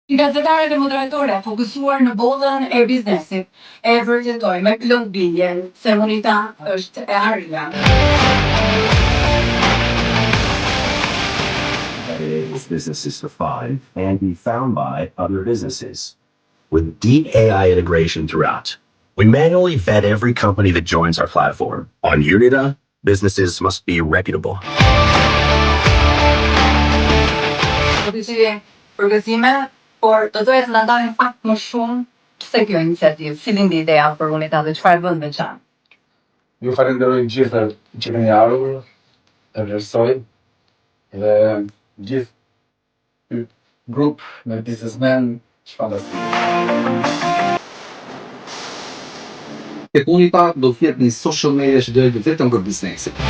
Gazetare dhe moderatore fokusuar në bollën e biznesit e vërtetoj me plot bindjen se monita është e arritura. Enables businesses to find and be found by other businesses. With deep AI integration throughout, we manually vet every company that joins our platform. On Unita, businesses must be reputable. Do të ishte përgëzime, por do doja të na ndani pak më shumë pse kjo iniciativë, si lindi ideja për Unita dhe çfarë vën veçantë. Ju falenderoj gjithë që keni ardhur, e vlerësoj dhe gjithë ky grup me biznesmen fantastik. Tek Unita do të jetë një social media që do jetë vetëm për biznesin.